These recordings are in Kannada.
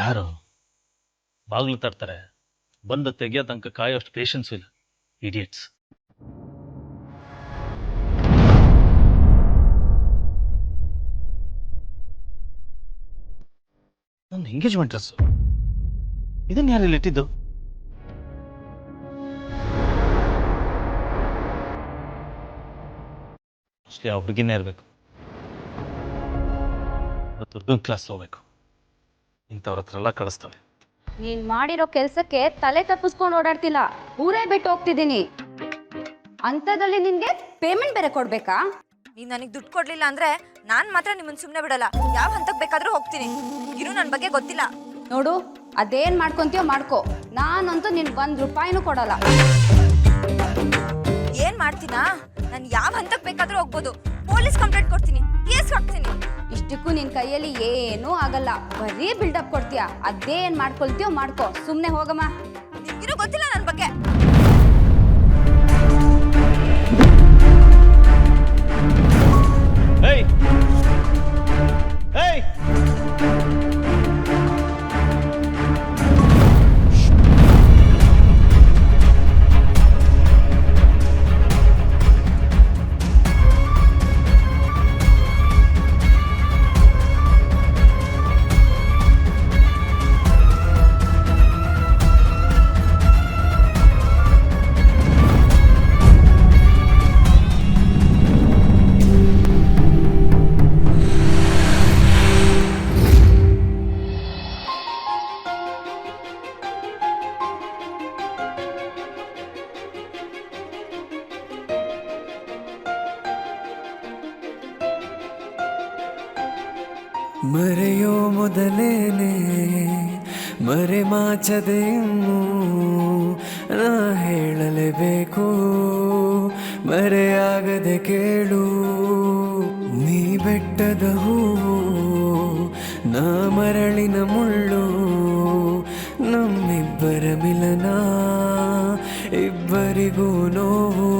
ಯಾರು ಬಾಗಿಲು ತರ್ತಾರೆ, ಬಂದ ತೆಗಿಯೋ ತನಕ ಕಾಯೋಷ್ಟು ಪೇಷನ್ಸು ಇಲ್ಲ. ಇಡಿಯಟ್ಸ್. ನನ್ನ ಎಂಗೇಜ್ಮೆಂಟ್ ಡ್ರೆಸ್ಸು ಇದನ್ನು ಯಾರಲ್ಲಿ ಇಟ್ಟಿದ್ದು? ಅಷ್ಟೇ ಆ ಹುಡುಗಿನೇ ಇರಬೇಕು. ದುರ್ಗನ್ ಕ್ಲಾಸ್ ಹೋಗ್ಬೇಕು. ಇಂಥವ್ರ ಹತ್ರ ಎಲ್ಲ ಕಳಿಸ್ತಾಳೆ. ನೀನ್ ಮಾಡಿರೋ ಕೆಲ್ಸಕ್ಕೆ ತಲೆ ತಪ್ಪಿಸ್ಕೊಂಡು ಓಡಾಡ್ತಿಲ್ಲ, ಊರೇ ಬಿಟ್ಟು ಹೋಗ್ತಿದ್ದೀನಿ. ಅಂಥದ್ರಲ್ಲಿ ನಿನ್ಗೆ ಪೇಮೆಂಟ್ ಬೇರೆ ಕೊಡ್ಬೇಕಾ? ನೀನ್ ನನಗೆ ದುಡ್ಡು ಕೊಡ್ಲಿಲ್ಲ ಅಂದ್ರೆ ನಾನ್ ಮಾತ್ರ ನಿಮ್ಮನ್ನ ಸುಮ್ಮನೆ ಬಿಡಲ್ಲ. ಯಾವ ಹಂತಕ್ಕೆ ಬೇಕಾದ್ರೂ ಹೋಗ್ತೀನಿ. ಇರು, ನನ್ನ ಬಗ್ಗೆ ಗೊತ್ತಿಲ್ಲ. ನೋಡು, ಅದೇನ್ ಮಾಡ್ಕೊಂತೀಯೋ ಮಾಡ್ಕೋ, ನಾನಂತೂ ನಿನ್ ₹1 ಕೊಡಲ್ಲ. ಏನ್ ಮಾಡ್ತೀನಾ? ನಾನು ಯಾವ ಹಂತಕ್ಕೆ ಬೇಕಾದ್ರೂ ಹೋಗ್ಬೋದು. ಪೊಲೀಸ್ ಕಂಪ್ಲೇಂಟ್ ಕೊಡ್ತೀನಿ, ಕೇಸ್ ಹಾಕ್ತೀನಿ. ಇಷ್ಟಕ್ಕೂ ನಿನ್ ಕೈಯಲ್ಲಿ ಏನೂ ಆಗಲ್ಲ, ಬರೀ ಬಿಲ್ಡಪ್ ಕೊಡ್ತೀಯ. ಅದೇನ್ ಮಾಡ್ಕೊಳ್ತೀಯೋ ಮಾಡ್ಕೋ, ಸುಮ್ನೆ ಹೋಗಮ್ಮ. ನಿಮ್ಗಿರೋ ಗೊತ್ತಿಲ್ಲ ನನ್ನ ಬಗ್ಗೆ. ಹೇಯ್ ಹೇಯ್, ಮರೆಯೋ ಮೊದಲೇನೆ ಮರೆ ಮಾಚದೆ ಇನ್ನು ನಾ ಹೇಳಲೇಬೇಕು, ಮರೆಯಾಗದೆ ಕೇಳು. ನೀ ಬೆಟ್ಟದ ಹೂವು, ನಾ ಮರಳಿನ ಮುಳ್ಳು. ನಮ್ಮಿಬ್ಬರ ಮಿಲನ ಇಬ್ಬರಿಗೂ ನೋವು.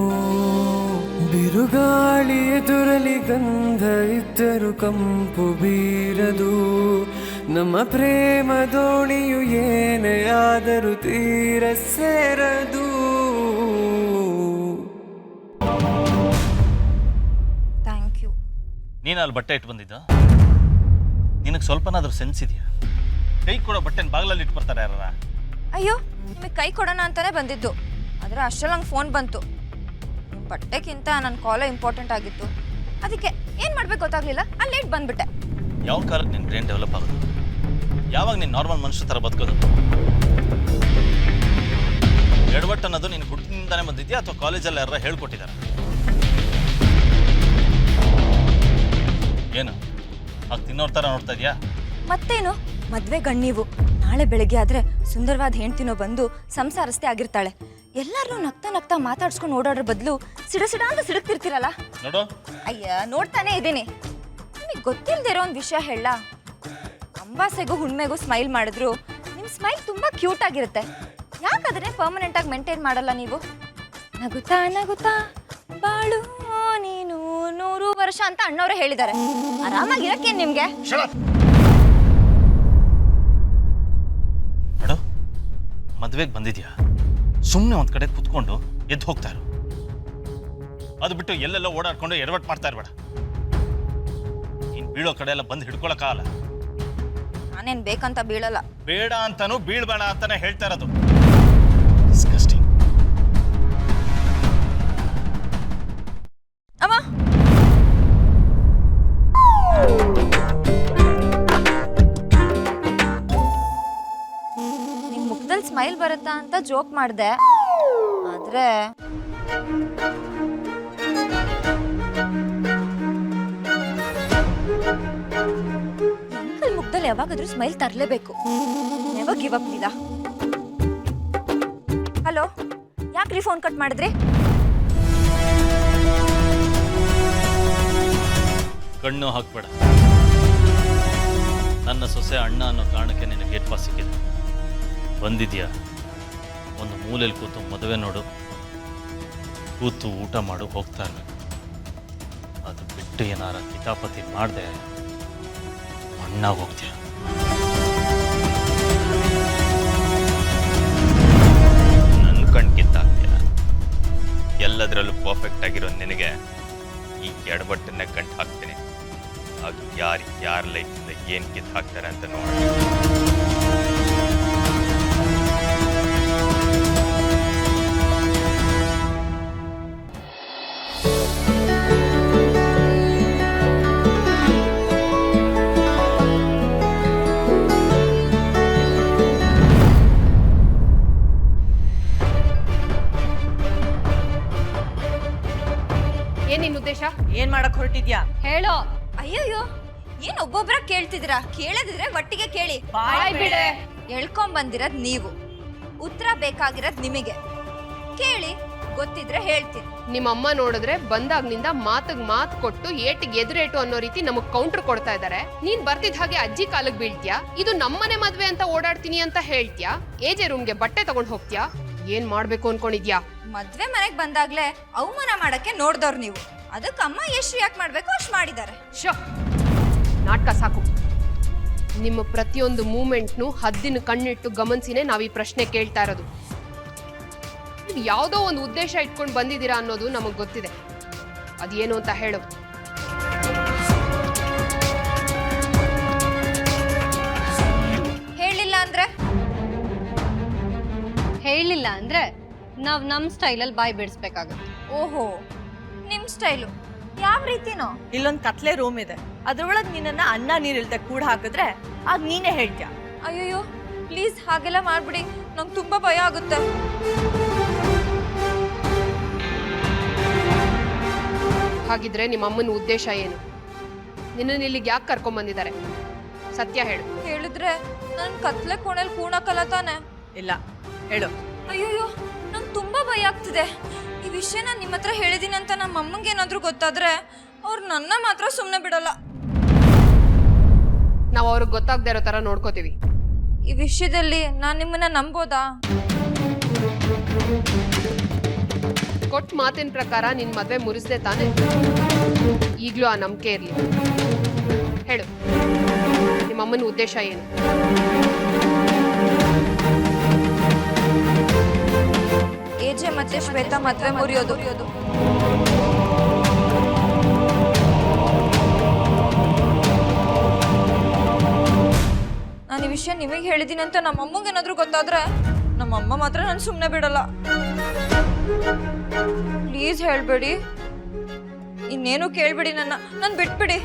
ಬಿರುಗಾಳಿ ಎದುರಲಿ ಗಂಧ ಇದ್ದರು ಕಂಪು ಬೀರದು. ನಮ್ಮ ಪ್ರೇಮ ದೋಣಿಯು ಏನೇ ಆದರೂ ತೀರ ಸೇರದು. Thank you. ನೀನು ಅಲ್ಲಿ ಬಟ್ಟೆ ಇಟ್ಟು ಬಂದಿದ್ದ? ನಿನಗೆ ಸ್ವಲ್ಪನಾದ್ರೂ ಸೆನ್ಸ್ ಇದೆಯಾ? ಕೈ ಕೊಡೋ ಬಟ್ಟೆನ ಬಾಗಿಲಲ್ಲಿ ಇಟ್ಟು ಬರ್ತಾರೆ ಯಾರ? ಅಯ್ಯೋ, ನಿಮಗೆ ಕೈ ಕೊಡೋಣ ಅಂತಾನೆ ಬಂದಿದ್ದು, ಆದರೆ ಅಷ್ಟರಲ್ಲಿ ನಂಗೆ ಫೋನ್ ಬಂತು. ನಿಮ್ಮ ಬಟ್ಟೆಗಿಂತ ನನ್ನ ಕಾಲೇ ಇಂಪಾರ್ಟೆಂಟ್ ಆಗಿತ್ತು. ಅದಕ್ಕೆ ಏನು ಮಾಡ್ಬೇಕು ಗೊತ್ತಾಗ್ಲಿಲ್ಲ, ಅಲ್ಲಿ ಲೇಟ್ ಬಂದ್ಬಿಟ್ಟೆ. ಯಾವ ಕಾಲಕ್ಕೆ ನಿನ್ನ ಬ್ರೈನ್ ಡೆವಲಪ್ ಆಗೋದು? ಯಾವಾಗ ನೀನು ನಾರ್ಮಲ್ ಮನುಷ್ಯ ಥರ ಬದುಕೋದು? ಎಡವಟ್ಟು ಅನ್ನೋದು ನೀನು ಹುಟ್ಟಿನಿಂದಾನೇ ಬಂದಿದ್ಯಾ ಅಥವಾ ಕಾಲೇಜಲ್ಲಿ ಯಾರು ಹೇಳ್ಕೊಟ್ಟಿದ್ದಾರೆ? ಏನು ಆಗ ತಿನ್ನೋರ್ ಥರ ನೋಡ್ತಾ ಇದೆಯಾ? ಮತ್ತೇನು, ಮದುವೆ ಗಣ್ಣೀವು. ನಾಳೆ ಬೆಳಗ್ಗೆ ಆದರೆ ಸುಂದರವಾದ ಹೆಂಡ್ತಿನೋ ಬಂದು ಸಂಸಾರಸ್ಥೆ ಆಗಿರ್ತಾಳೆ. ಎಲ್ಲರೂ ನಗ್ತಾ ನಗ್ತಾ ಮಾತಾಡ್ಸ್ಕೊಂಡು ಓಡಾಡೋ ಬದಲು ಸಿಡ ಅಂತ ಸಿಡುಕ್ತಿರ್ತೀರಲ್ಲ. ನೋಡು, ಅಯ್ಯ ನೋಡ್ತಾನೆ ಇದ್ದೀನಿ. ನಿಮಗೆ ಗೊತ್ತಿಲ್ಲದೆ ಇರೋ ಒಂದು ವಿಷಯ ಹೇಳ. ಅಂಬಾಸೆಗೂ ಹುಣ್ಮೆಗೂ ಸ್ಮೈಲ್ ಮಾಡಿದ್ರು ನಿಮ್ಮ ಸ್ಮೈಲ್ ತುಂಬ ಕ್ಯೂಟ್ ಆಗಿರುತ್ತೆ. ಯಾಕಾದ್ರೆ ಪರ್ಮನೆಂಟ್ ಆಗಿ ಮೇಂಟೈನ್ ಮಾಡಲ್ಲ ನೀವು? ನಗುತ್ತಾ ನಗುತ್ತಾ ಬಾಳು ನೀನು 100 ವರ್ಷ ಅಂತ ಅಣ್ಣವ್ರೆ ಹೇಳಿದ್ದಾರೆ. ಆರಾಮಾಗಿರಕ್ಕೆ ನಿಮ್ಗೆ. ನೋಡು, ಮದುವೆಗೆ ಬಂದಿದ್ಯಾ, ಸುಮ್ಮನೆ ಒಂದು ಕಡೆ ಕುತ್ಕೊಂಡು ಎದ್ದು ಹೋಗ್ತಾ ಇರು. ಅದು ಬಿಟ್ಟು ಎಲ್ಲೆಲ್ಲ ಓಡಾಡ್ಕೊಂಡು ಎಡವಟ್ಟು ಮಾಡ್ತಾ ಇರಬೇಡ. ನೀನು ಬೀಳೋ ಕಡೆ ಎಲ್ಲ ಬಂದು ಹಿಡ್ಕೊಳಕ್ಕಾಗಲ್ಲ. ನಾನೇನು ಬೇಕಂತ ಬೀಳಲ್ಲ. ಬೇಡ ಅಂತಾನು ಬೀಳ್ಬೇಡ ಅಂತಾನೆ ಹೇಳ್ತಾ ಇರೋದು. ಡಿಸ್ಗಸ್ಟಿಂಗ್. ಅಮ್ಮ, ನಿಮ್ ಮುಖದಲ್ಲಿ ಸ್ಮೈಲ್ ಬರುತ್ತಾ ಅಂತ ಜೋಕ್ ಮಾಡಿದೆ, ಆದ್ರೆ ಅಂಕಲ್ ಮುಖದಲ್ಲಿ ಯಾವಾಗಾದ್ರೂ ಸ್ಮೈಲ್ ತರಲೇಬೇಕು. ನೆವರ್ ಗಿವ್ ಅಪ್ ಇಲ್ಲ. ಹಲೋ, ಯಾಕ್ರಿ ಫೋನ್ ಕಟ್ ಮಾಡಿದ್ರಿ? ಕಣ್ಣು ಹಾಕ್ಬೇಡ. ನನ್ನ ಸೊಸೆ ಅಣ್ಣ ಅನ್ನೋ ಕಾರಣಕ್ಕೆ ನಿನಗೆ ಗೇಟ್ ಪಾಸ್ ಸಿಕ್ಕಿದೆ. ಬಂದಿದ್ಯಾ, ಒಂದು ಮೂಲೆಯಲ್ಲಿ ಕೂತು ಮದುವೆ ನೋಡು, ಕೂತು ಊಟ ಮಾಡು, ಹೋಗ್ತಾ ಇರಬೇಕು. ಅದು ಬಿಟ್ಟು ಏನಾರ ಕಿತಾಪತಿ ಮಾಡಿದೆ ಮಣ್ಣಾಗಿ ಹೋಗ್ತೀಯ. ಎಲ್ಲದರಲ್ಲೂ ಪರ್ಫೆಕ್ಟ್ ಆಗಿರೋ ನಿನಗೆ ಈ ಎಡಬಟ್ಟನ್ನ ಗಂಟು ಹಾಕ್ತೀನಿ. ಆಗ ಯಾರ ಲೈಫಿಂದ ಏನು ಕಿತ್ತು ಹಾಕ್ತಾರೆ ಅಂತ ನೋಡೋಣ. ಏನಿನ್ ಉದ್ದೇಶ? ಏನ್ ಮಾಡಕ್ ಹೊರಟಿದ್ಯಾ? ಹೇಳೋ. ಅಯ್ಯಯ್ಯೋ, ಏನ್ ಒಬ್ಬೊಬ್ರ ಕೇಳ್ತಿದ್ದೀರಾ? ಕೇಳದಿದ್ರೆ ಒಟ್ಟಿಗೆ ಕೇಳಿ. ಬಾಯ್ ಬಿಡೆ. ಎಳ್ಕೊಂಡ್ ಬಂದಿರೋದ್ ನೀವು, ಉತ್ತರ ಬೇಕಾಗಿರೋದ್ ನಿಮಗೆ. ಕೇಳಿ, ಗೊತ್ತಿದ್ರೆ ಹೇಳ್ತೀನಿ. ನಿಮ್ಮಮ್ಮ ನೋಡಿದ್ರೆ ಬಂದಾಗ್ನಿಂದ ಮಾತಿಗೆ ಮಾತು ಕೊಟ್ಟು ಏಟಿಗೆ ಎದುರೇಟು ಅನ್ನೋ ರೀತಿ ನಮಗ್ ಕೌಂಟರ್ ಕೊಡ್ತಾ ಇದಾರೆ. ನೀನ್ ಬರ್ತಿದ್ ಹಾಗೆ ಅಜ್ಜಿ ಕಾಲಕ್ ಬೀಳ್ತ್ಯಾ? ಇದು ನಮ್ಮನೆ ಮದ್ವೆ ಅಂತ ಓಡಾಡ್ತೀನಿ ಅಂತ ಹೇಳ್ತ್ಯಾ? ಏಜೆ ರೂಮ್ಗೆ ಬಟ್ಟೆ ತಗೊಂಡ್ ಹೋಗ್ತ್ಯಾ? ಏನ್ ಮಾಡ್ಬೇಕು ಅನ್ಕೊಂಡಿದ್ಯಾ? ಮದ್ವೆ ಮನೆಗ್ ಬಂದಾಗ್ಲೇ ಅವಮಾನ ಮಾಡಕ್ಕೆ ನೋಡ್ದವ್ರು ನೀವು. ಅದಕ್ಕೆ ಅಮ್ಮ ಎಷ್ಟು ರಿಯಾಕ್ಟ್ ಮಾಡ್ಬೇಕು ಅಷ್ಟು ಮಾಡಿದ್ದಾರೆ. ಶೋ, ನಾಟಕ ಸಾಕು. ನಿಮ್ಮ ಪ್ರತಿಯೊಂದು ಮೂಮೆಂಟ್ನು ಹದ್ದಿನ ಕಣ್ಣಿಟ್ಟು ಗಮನಿಸಿನೇ ನಾವ್ ಈ ಪ್ರಶ್ನೆ ಕೇಳ್ತಾ ಇರೋದು. ನೀವು ಯಾವುದೋ ಒಂದು ಉದ್ದೇಶ ಇಟ್ಕೊಂಡು ಬಂದಿದ್ದೀರಾ ಅನ್ನೋದು ನಮಗ್ ಗೊತ್ತಿದೆ. ಅದೇನು ಅಂತ ಹೇಳು. ಹೇಳಿಲ್ಲ ಅಂದ್ರೆ ನಾವ್ ನಮ್ ಸ್ಟೈಲಲ್ಲಿ ಬಾಯ್ ಬಿಡಿಸ್ಬೇಕಾಗುತ್ತೆ. ಓಹೋ, ನಿಮ್ ಸ್ಟೈಲು ಯಾವ ರೀತಿನೋ? ಇಲ್ಲೊಂದ್ ಕತ್ಲೆ ರೂಮ್ ಇದೆ, ಅದ್ರೊಳಗ್ ನಿನ್ನ ಅನ್ನ ನೀರಿಲ್ದೆ ಕೂಡ ಹಾಕಿದ್ರೆ ಆಗ ನೀನೇ ಹೇಳ್ತ್ಯಾ. ಅಯ್ಯಯ್ಯೋ, ಪ್ಲೀಸ್ ಹಾಗೆಲ್ಲ ಮಾಡ್ಬಿಡಿ, ನಂಗೆ ತುಂಬಾ ಭಯ ಆಗುತ್ತೆ. ಹಾಗಿದ್ರೆ ನಿಮ್ಮ ಅಮ್ಮನ ಉದ್ದೇಶ ಏನು? ನಿನ್ನ ಇಲ್ಲಿಗೆ ಯಾಕೆ ಕರ್ಕೊಂಡ್ ಬಂದಿದ್ದಾರೆ? ಸತ್ಯ ಹೇಳು. ಹೇಳಿದ್ರೆ ನನ್ ಕತ್ಲೆ ಕೋಣೆಲ್ ಕೂಣಕಲ್ಲ ತಾನೆ? ಇಲ್ಲ, ಹೇಳು. ಅಯ್ಯಯ್ಯೋ, ನಂಗೆ ತುಂಬಾ ಭಯ ಆಗ್ತಿದೆ. ಈ ವಿಷಯ ನಾನು ನಿಮ್ಮ ಹತ್ರ ಹೇಳಿದೀನಿ ಅಂತ ನಮ್ಮ ಅಮ್ಮಂಗೆ ಏನಾದ್ರೂ ಗೊತ್ತಾದ್ರೆ ಅವ್ರು ನನ್ನ ಮಾತ್ರ ಸುಮ್ಮನೆ ಬಿಡಲ್ಲ. ನಾವು ಅವ್ರಿಗೆ ಗೊತ್ತಾಗದೇ ಇರೋ ತರ ನೋಡ್ಕೋತೀವಿ. ಈ ವಿಷಯದಲ್ಲಿ ನಾನು ನಿಮ್ಮನ್ನ ನಂಬೋದಾ? ಕೊಟ್ಟ ಮಾತಿನ ಪ್ರಕಾರ ನಿನ್ ಮದ್ವೆ ಮುರಿಸ್ದೆ ತಾನೆ? ಈಗ್ಲೂ ಆ ನಂಬಿಕೆ ಇರ್ಲಿ. ಹೇಳು, ನಿಮ್ಮ ಅಮ್ಮನ ಉದ್ದೇಶ ಏನು? ಏಜೆ ಮತ್ತೆ ಶ್ವೇತಾ ಮದ್ವೆ ಮುರಿಯೋದು. ನಾನು ಈ ವಿಷಯ ನಿಮಗೆ ಹೇಳಿದೀನಿ ಅಂತ ನಮ್ಮ ಅಮ್ಮಂಗೆ ಏನಾದ್ರೂ ಗೊತ್ತಾದ್ರೆ ನಮ್ಮಮ್ಮ ಮಾತ್ರ ನಾನು ಸುಮ್ಮನೆ ಬಿಡಲ್ಲ. ಪ್ಲೀಸ್ ಹೇಳ್ಬೇಡಿ, ಇನ್ನೇನು ಕೇಳ್ಬೇಡಿ, ನನ್ನ ಬಿಟ್ಬಿಡಿ.